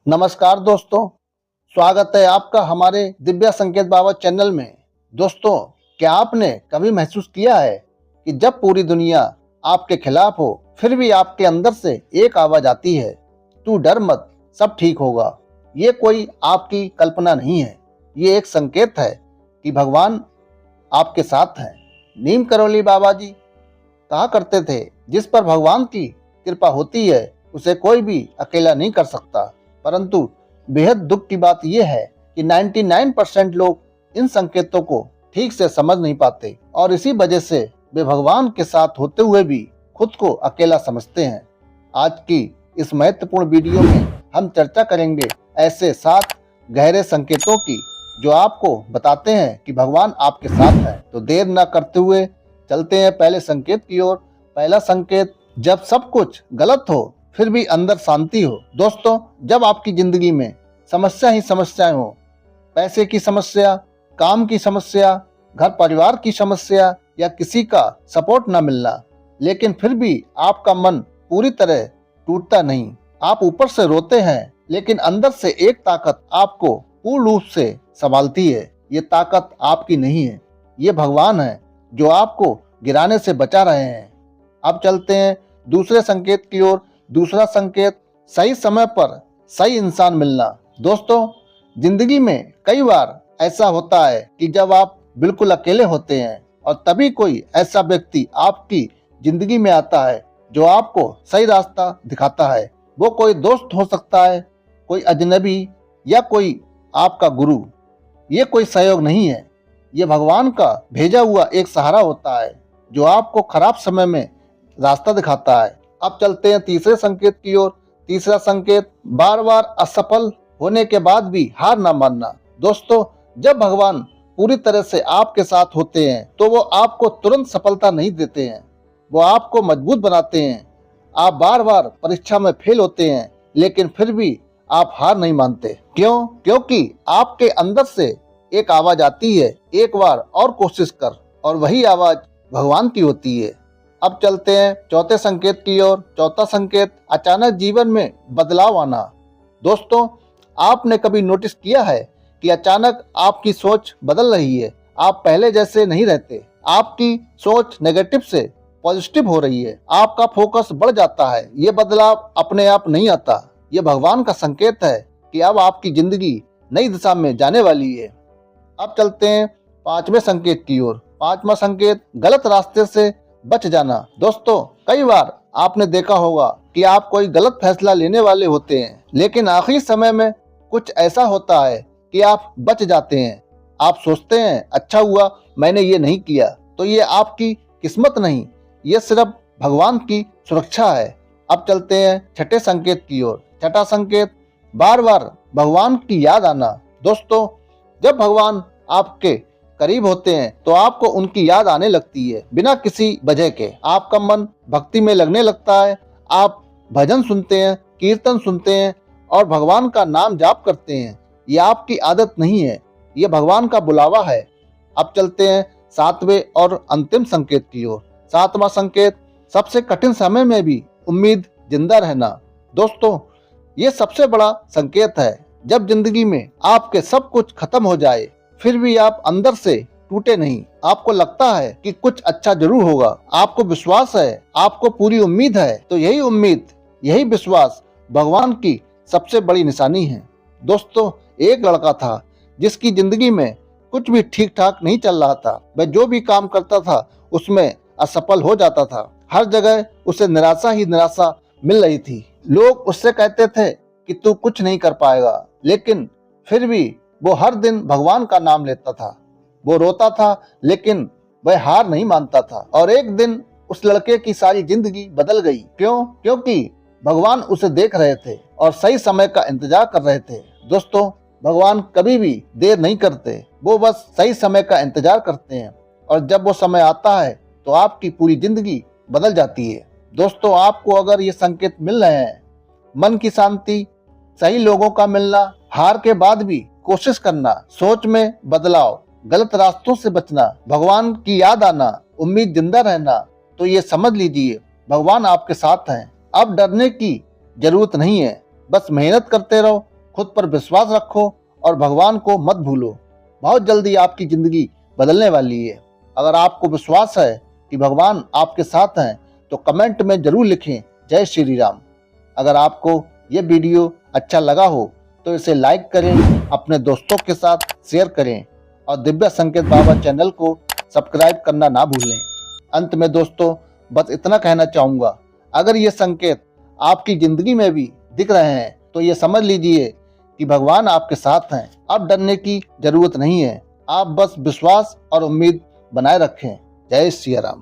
नमस्कार दोस्तों, स्वागत है आपका हमारे दिव्या संकेत बाबा चैनल में। दोस्तों, क्या आपने कभी महसूस किया है कि जब पूरी दुनिया आपके खिलाफ हो फिर भी आपके अंदर से एक आवाज आती है, तू डर मत, सब ठीक होगा। ये कोई आपकी कल्पना नहीं है, ये एक संकेत है कि भगवान आपके साथ हैं। नीम करौली बाबा जी कहा करते थे, जिस पर भगवान की कृपा होती है उसे कोई भी अकेला नहीं कर सकता। परंतु बेहद दुख की बात यह है कि 99% लोग इन संकेतों को ठीक से समझ नहीं पाते और इसी वजह से वे भगवान के साथ होते हुए भी खुद को अकेला समझते हैं। आज की इस महत्वपूर्ण वीडियो में हम चर्चा करेंगे ऐसे 7 गहरे संकेतों की जो आपको बताते हैं कि भगवान आपके साथ है। तो देर न करते हुए चलते हैं पहले संकेत की ओर। पहला संकेत, जब सब कुछ गलत हो फिर भी अंदर शांति हो। दोस्तों, जब आपकी जिंदगी में समस्या ही समस्याएं हो, पैसे की समस्या, काम की समस्या, घर परिवार की समस्या या किसी का सपोर्ट न मिलना, लेकिन फिर भी आपका मन पूरी तरह टूटता नहीं, आप ऊपर से रोते हैं लेकिन अंदर से एक ताकत आपको पूर्ण रूप से संभालती है। ये ताकत आपकी नहीं है, ये भगवान है जो आपको गिराने से बचा रहे हैं। अब चलते हैं दूसरे संकेत की ओर। दूसरा संकेत, सही समय पर सही इंसान मिलना। दोस्तों, जिंदगी में कई बार ऐसा होता है कि जब आप बिल्कुल अकेले होते हैं और तभी कोई ऐसा व्यक्ति आपकी जिंदगी में आता है जो आपको सही रास्ता दिखाता है। वो कोई दोस्त हो सकता है, कोई अजनबी या कोई आपका गुरु। ये कोई सहयोग नहीं है, ये भगवान का भेजा हुआ एक सहारा होता है जो आपको खराब समय में रास्ता दिखाता है। अब चलते हैं तीसरे संकेत की ओर। तीसरा संकेत, बार बार असफल होने के बाद भी हार ना मानना। दोस्तों, जब भगवान पूरी तरह से आपके साथ होते हैं तो वो आपको तुरंत सफलता नहीं देते हैं, वो आपको मजबूत बनाते हैं। आप बार बार परीक्षा में फेल होते हैं लेकिन फिर भी आप हार नहीं मानते। क्यों? क्योंकि आपके अंदर से एक आवाज आती है, एक बार और कोशिश कर, और वही आवाज भगवान की होती है। अब चलते हैं चौथे संकेत की ओर। चौथा संकेत, अचानक जीवन में बदलाव आना। दोस्तों, आपने कभी नोटिस किया है कि अचानक आपकी सोच बदल रही है? आप पहले जैसे नहीं रहते, आपकी सोच नेगेटिव से पॉजिटिव हो रही है, आपका फोकस बढ़ जाता है। ये बदलाव अपने आप नहीं आता, ये भगवान का संकेत है कि अब आपकी जिंदगी नई दिशा में जाने वाली है। अब चलते हैं पांचवें संकेत की ओर। पांचवा संकेत, गलत रास्ते से बच जाना। दोस्तों, कई बार आपने देखा होगा कि आप कोई गलत फैसला लेने वाले होते हैं लेकिन आखिरी समय में कुछ ऐसा होता है कि आप बच जाते हैं। आप सोचते हैं, अच्छा हुआ मैंने ये नहीं किया। तो ये आपकी किस्मत नहीं, ये सिर्फ भगवान की सुरक्षा है। अब चलते हैं छठे संकेत की ओर। छठा संकेत, बार बार भगवान की याद आना। दोस्तों, जब भगवान आपके करीब होते हैं तो आपको उनकी याद आने लगती है बिना किसी वजह के। आपका मन भक्ति में लगने लगता है, आप भजन सुनते हैं, कीर्तन सुनते हैं और भगवान का नाम जाप करते हैं। ये आपकी आदत नहीं है, ये भगवान का बुलावा है। अब चलते हैं सातवें और अंतिम संकेत की ओर। सातवां संकेत, सबसे कठिन समय में भी उम्मीद जिंदा रहना। दोस्तों, ये सबसे बड़ा संकेत है। जब जिंदगी में आपके सब कुछ खत्म हो जाए फिर भी आप अंदर से टूटे नहीं। आपको लगता है कि कुछ अच्छा जरूर होगा, आपको विश्वास है, आपको पूरी उम्मीद है। तो यही उम्मीद, यही विश्वास भगवान की सबसे बड़ी निशानी है। दोस्तों, एक लड़का था जिसकी जिंदगी में कुछ भी ठीक ठाक नहीं चल रहा था। वह जो भी काम करता था उसमें असफल हो जाता था। हर जगह उसे निराशा ही निराशा मिल रही थी। लोग उससे कहते थे कि तू कुछ नहीं कर पाएगा, लेकिन फिर भी वो हर दिन भगवान का नाम लेता था। वो रोता था लेकिन वह हार नहीं मानता था। और एक दिन उस लड़के की सारी जिंदगी बदल गई। क्यों? क्योंकि भगवान उसे देख रहे थे और सही समय का इंतजार कर रहे थे। दोस्तों, भगवान कभी भी देर नहीं करते, वो बस सही समय का इंतजार करते हैं और जब वो समय आता है तो आपकी पूरी जिंदगी बदल जाती है। दोस्तों, आपको अगर ये संकेत मिल रहे हैं, मन की शांति, सही लोगों का मिलना, हार के बाद भी कोशिश करना, सोच में बदलाव, गलत रास्तों से बचना, भगवान की याद आना, उम्मीद जिंदा रहना, तो ये समझ लीजिए भगवान आपके साथ हैं। अब डरने की जरूरत नहीं है, बस मेहनत करते रहो, खुद पर विश्वास रखो और भगवान को मत भूलो। बहुत जल्दी आपकी जिंदगी बदलने वाली है। अगर आपको विश्वास है कि भगवान आपके साथ हैं तो कमेंट में जरूर लिखें जय श्री राम। अगर आपको ये वीडियो अच्छा लगा हो तो इसे लाइक करें, अपने दोस्तों के साथ शेयर करें और दिव्य संकेत बाबा चैनल को सब्सक्राइब करना ना भूलें। अंत में दोस्तों बस इतना कहना चाहूँगा, अगर ये संकेत आपकी जिंदगी में भी दिख रहे हैं तो ये समझ लीजिए कि भगवान आपके साथ हैं। अब डरने की जरूरत नहीं है, आप बस विश्वास और उम्मीद बनाए रखें। जय श्री राम।